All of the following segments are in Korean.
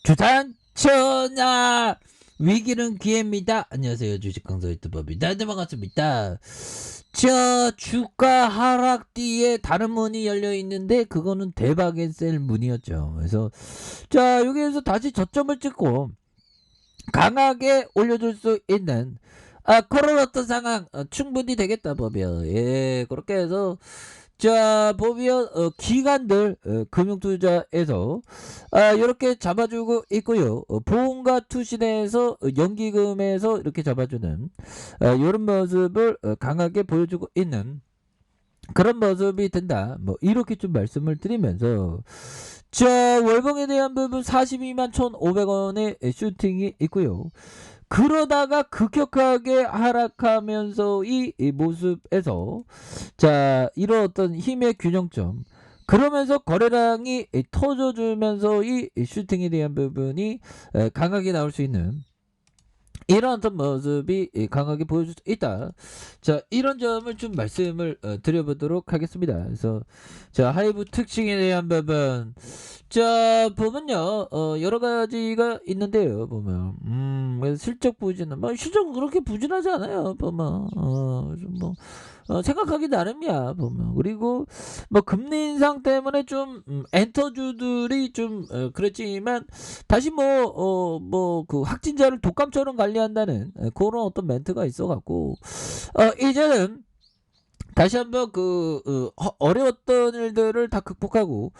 주산 천하 위기는 기회입니다. 안녕하세요, 주식 강사 유튜버입니다. 네, 반갑습니다. 주가 하락 뒤에 다른 문이 열려 있는데 그거는 대박의 셀 문이었죠. 그래서 여기에서 다시 저점을 찍고 강하게 올려줄 수 있는 그런 어떤 상황 충분히 되겠다 보면, 그렇게 해서 보면 기관들 금융투자에서 이렇게 잡아주고 있고요. 보험과 투신에서 연기금에서 이렇게 잡아주는 이런 모습을 강하게 보여주고 있는 그런 모습이 된다. 뭐 이렇게 좀 말씀을 드리면서 월봉에 대한 부분 42만 1,500원의 슈팅이 있고요. 그러다가 급격하게 하락하면서 이 모습에서 이런 어떤 힘의 균형점, 그러면서 거래량이 터져주면서 이 슈팅에 대한 부분이 강하게 나올 수 있는 이런 어떤 모습이 강하게 보여줄 수 있다. 이런 점을 좀 말씀을 드려보도록 하겠습니다. 그래서 하이브 특징에 대한 부분 보면요, 여러 가지가 있는데요. 보면 그래서 실적 부진은 뭐 실적은 그렇게 부진하지 않아요. 보면 생각하기 나름이야. 보면 그리고 뭐 금리 인상 때문에 좀 엔터주들이 좀 그랬지만 다시 그 확진자를 독감처럼 관리한다는 그런 어떤 멘트가 있어갖고 이제는 다시 한번 어려웠던 일들을 다 극복하고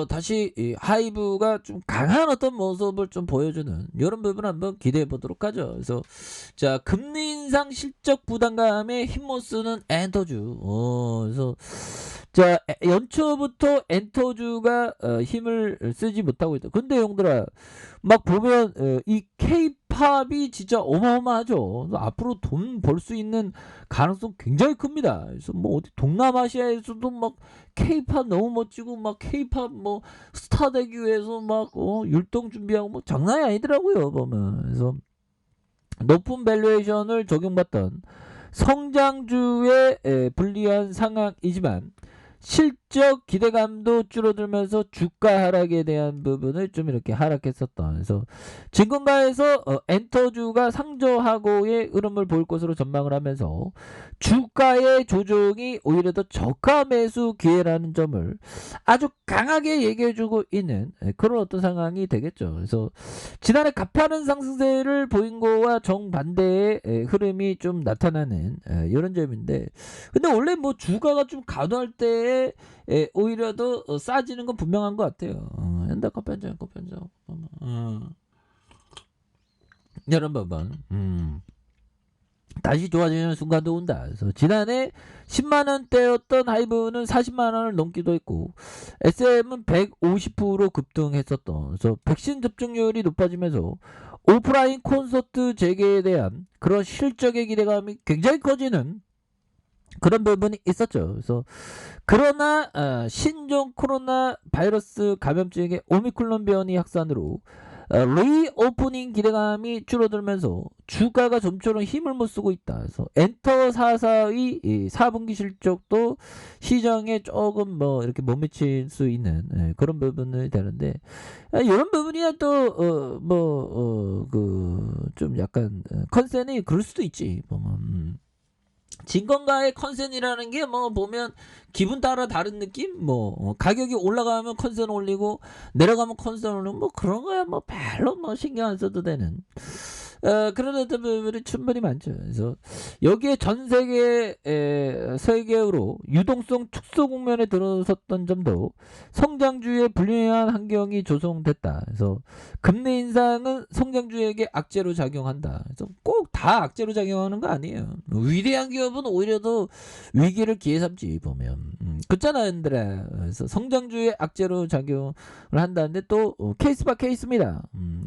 다시 이 하이브가 좀 강한 어떤 모습을 좀 보여주는 이런 부분을 한번 기대해 보도록 하죠. 그래서 금리 인상 실적 부담감에 힘 못 쓰는 엔터주. 그래서 연초부터 엔터주가 힘을 쓰지 못하고 있다. 근데 형들아, 막 보면 이 K-팝이 진짜 어마어마하죠. 그래서 앞으로 돈 벌 수 있는 가능성 굉장히 큽니다. 그래서 뭐 어디 동남아시아에서도 막 K-팝 너무 멋지고 막 K-팝 뭐 스타 되기 위해서 막 율동 준비하고 뭐 장난이 아니더라고요. 보면 그래서 높은 밸류에이션을 적용받던 성장주의 불리한 상황이지만 실적 기대감도 줄어들면서 주가 하락에 대한 부분을 좀 이렇게 하락했었던, 그래서 증권가에서 엔터주가 상저하고의 흐름을 볼 것으로 전망을 하면서 주가의 조정이 오히려 더 저가 매수 기회라는 점을 아주 강하게 얘기해주고 있는 그런 어떤 상황이 되겠죠. 그래서 지난해 가파른 상승세를 보인 거와 정반대의 흐름이 좀 나타나는 이런 점인데, 근데 원래 뭐 주가가 좀 과도할 때 오히려 더 싸지는 건 분명한 것 같아요. 엔더커 편정, 이런 부분. 다시 좋아지는 순간도 온다. 그래서 지난해 10만원대였던 하이브는 40만원을 넘기도 했고, SM은 150% 급등했었던, 그래서 백신 접종률이 높아지면서 오프라인 콘서트 재개에 대한 그런 실적의 기대감이 굉장히 커지는 그런 부분이 있었죠. 그래서 그러나 신종 코로나 바이러스 감염증의 오미크론 변이 확산으로 리오프닝 기대감이 줄어들면서 주가가 좀처럼 힘을 못 쓰고 있다. 그래서 엔터44의 4분기 실적도 시장에 조금 뭐 이렇게 못 미칠 수 있는 그런 부분이 되는데, 이런 부분이야 또 좀 약간 컨센이 그럴 수도 있지. 보면 진건가의 컨센이라는 게 뭐 보면 기분 따라 다른 느낌? 가격이 올라가면 컨센 올리고 내려가면 컨센 올리고 뭐 그런 거야 뭐 별로 뭐 신경 안 써도 되는 그런 어떤 부분이 충분히 많죠. 그래서 여기에 전 세계 세계로 유동성 축소 국면에 들어섰던 점도 성장주의 불리한 환경이 조성됐다. 그래서 금리 인상은 성장주에게 악재로 작용한다. 그래서 꼭 다 악재로 작용하는 거 아니에요. 위대한 기업은 오히려 더 위기를 기회 삼지 보면. 그렇잖아, 얘들아. 그래서 성장주의 악재로 작용을 한다는데 또 케이스 바 케이스입니다.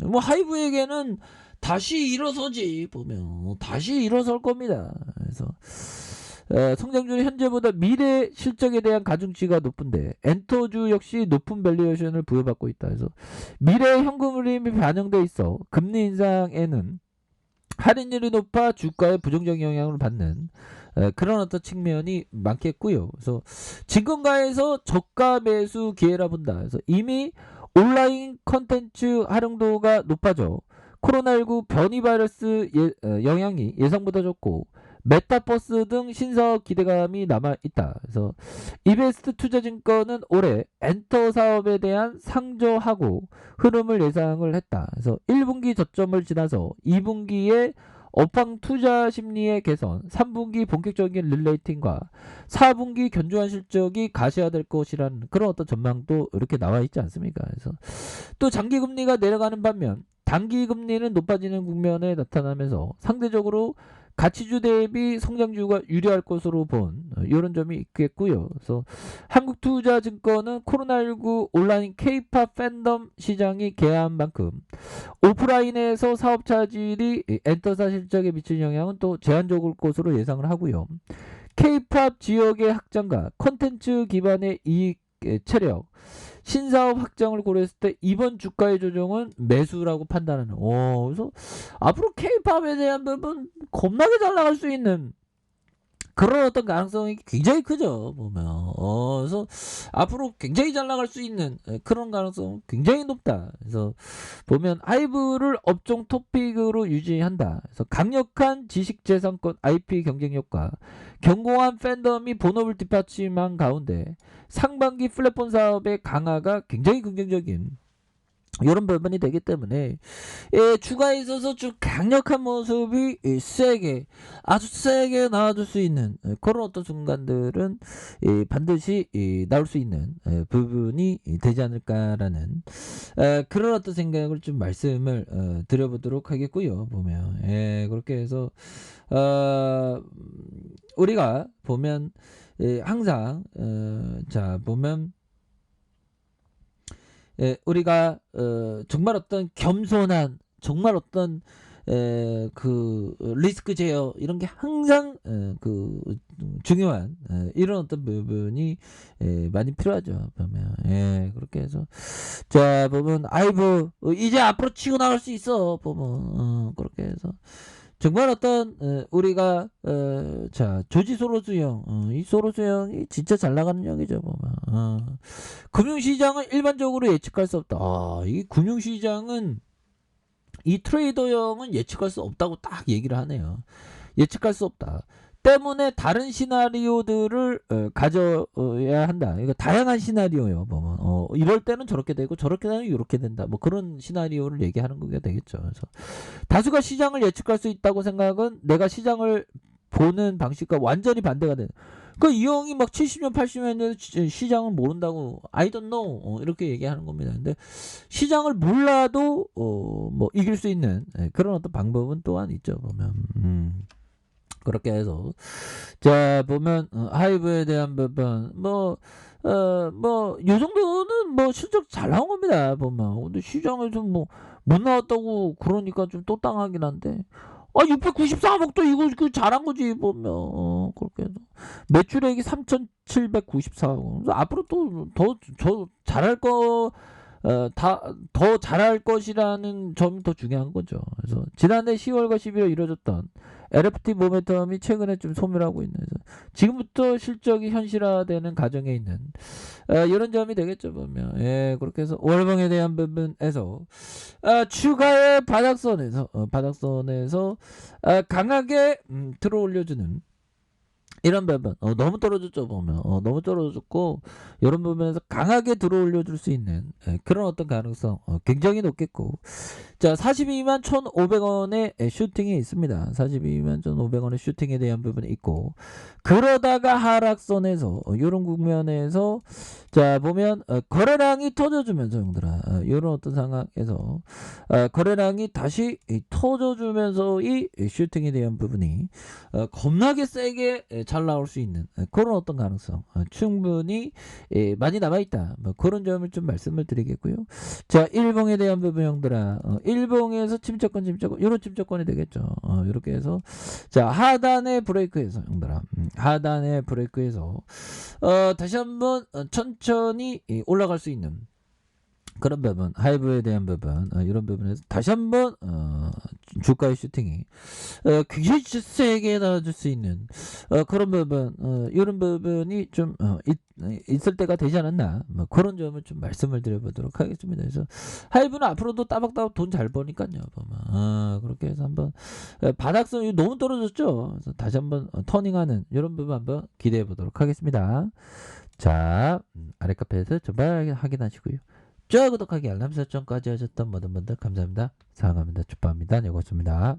뭐 하이브에게는 다시 일어서지 보면 다시 일어설 겁니다. 그래서 성장률이 현재보다 미래 실적에 대한 가중치가 높은데 엔터주 역시 높은 밸류에이션을 부여받고 있다. 그래서 미래 현금 흐름이 반영돼 있어 금리 인상에는 할인율이 높아 주가에 부정적 영향을 받는 그런 어떤 측면이 많겠고요. 그래서 증권가에서 저가 매수 기회라 본다. 그래서 이미 온라인 컨텐츠 활용도가 높아져 코로나19 변이 바이러스 영향이 예상보다 적고 메타버스 등 신사업 기대감이 남아있다. 그래서 이베스트 투자증권은 올해 엔터 사업에 대한 상저하고 흐름을 예상을 했다. 그래서 1분기 저점을 지나서 2분기에 업황 투자 심리의 개선, 3분기 본격적인 릴레이팅과 4분기 견조한 실적이 가시화될 것이라는 그런 어떤 전망도 이렇게 나와 있지 않습니까? 그래서 또 장기 금리가 내려가는 반면 단기 금리는 높아지는 국면에 나타나면서 상대적으로 가치주 대비 성장주가 유리할 것으로 본 이런 점이 있겠고요. 그래서 한국투자증권은 코로나19 온라인 K-팝 팬덤 시장이 개화한 만큼 오프라인에서 사업 차질이 엔터사 실적에 미치는 영향은 또 제한적일 것으로 예상을 하고요. K-팝 지역의 확장과 컨텐츠 기반의 이익 체력, 신사업 확장을 고려했을 때 이번 주가의 조정은 매수라고 판단하는. 그래서 앞으로 K-팝에 대한 부분 겁나게 잘 나갈 수 있는 그런 어떤 가능성이 굉장히 크죠, 보면. 그래서 앞으로 굉장히 잘 나갈 수 있는 그런 가능성 굉장히 높다. 그래서 보면 하이브를 업종 토픽으로 유지한다. 그래서 강력한 지식재산권 IP 경쟁력과 견고한 팬덤이 본업을 뒷받침한 가운데 상반기 플랫폼 사업의 강화가 굉장히 긍정적인 이런 부분이 되기 때문에 주가에 있어서 좀 강력한 모습이 세게 아주 세게 나와줄 수 있는 그런 어떤 순간들은 반드시 나올 수 있는 부분이 되지 않을까라는 그런 어떤 생각을 좀 말씀을 드려보도록 하겠고요. 보면 그렇게 해서 우리가 보면 항상 자 보면 우리가 정말 어떤 겸손한 정말 어떤 그 리스크 제어 이런 게 항상 그 중요한 이런 어떤 부분이 많이 필요하죠. 보면 그렇게 해서 자 보면 아이고 이제 앞으로 치고 나갈 수 있어 보면 그렇게 해서 정말 어떤 우리가 자 조지 소로스형 이 소로스형이 진짜 잘 나가는 형이죠 보면 금융시장은 일반적으로 예측할 수 없다. 이 금융시장은 이 트레이더형은 예측할 수 없다고 딱 얘기를 하네요. 예측할 수 없다. 때문에 다른 시나리오들을 가져야 한다. 이거 다양한 시나리오요. 보면 이럴 때는 저렇게 되고 저렇게 되면 이렇게 된다. 뭐 그런 시나리오를 얘기하는 거게 되겠죠. 그래서 다수가 시장을 예측할 수 있다고 생각은 내가 시장을 보는 방식과 완전히 반대가 되는. 그 이 형이 막 70년 80년에 시장을 모른다고 I don't know 이렇게 얘기하는 겁니다. 근데 시장을 몰라도 뭐 이길 수 있는 그런 어떤 방법은 또한 있죠. 보면 그렇게 해서 자 보면 하이브에 대한 부분 뭐 요 정도는 뭐 실적 잘 나온 겁니다. 보면 근데 시장에서 뭐 못 나왔다고 그러니까 좀 또 땅하긴 한데 694억도 이거 그 잘한 거지 보면 그렇게 해서 매출액이 3,794억 앞으로 또 더 잘할 거 더 잘할 것이라는 점이 더 중요한 거죠. 그래서 지난해 10월과 11월 이뤄졌던 LFT 모멘텀이 최근에 좀 소멸하고 있는 지금부터 실적이 현실화되는 과정에 있는 이런 점이 되겠죠 보면 그렇게 해서 월봉에 대한 부분에서 추가의 바닥선에서 강하게 들어올려주는 이런 부분 너무 떨어졌죠 보면 너무 떨어졌고 이런 부분에서 강하게 들어올려 줄 수 있는 그런 어떤 가능성 굉장히 높겠고 자 42만 1,500원의 슈팅이 있습니다. 42만 1,500원의 슈팅에 대한 부분이 있고 그러다가 하락선에서 이런 국면에서 자 보면 거래량이 터져주면서 형들아 이런 어떤 상황에서 거래량이 다시 터져주면서 이 슈팅에 대한 부분이 겁나게 세게 잘 나올 수 있는 그런 어떤 가능성 충분히 많이 남아있다. 뭐 그런 점을 좀 말씀을 드리겠고요. 자 일봉에 대한 부분 형들아 일봉에서 침체권 이런 침체권이 되겠죠. 이렇게 해서 자 하단의 브레이크에서 형들아 하단의 브레이크에서 다시 한번 천천히 올라갈 수 있는 그런 부분, 하이브에 대한 부분, 이런 부분에서 다시 한번 주가의 슈팅이 굉장히 세게 나와줄 수 있는 그런 부분, 이런 부분이 좀 있을 때가 되지 않았나, 뭐 그런 점을 좀 말씀을 드려보도록 하겠습니다. 그래서 하이브는 앞으로도 따박따박 돈 잘 버니까요. 보면 그렇게 해서 한번 바닥선이 너무 떨어졌죠. 그래서 다시 한번 터닝하는 이런 부분 한번 기대해 보도록 하겠습니다. 자, 아래 카페에서 정말 확인하시고요. 좋아요, 구독하기, 알람 설정까지 하셨던 모든 분들 감사합니다. 사랑합니다. 축복합니다. 네, 고맙습니다.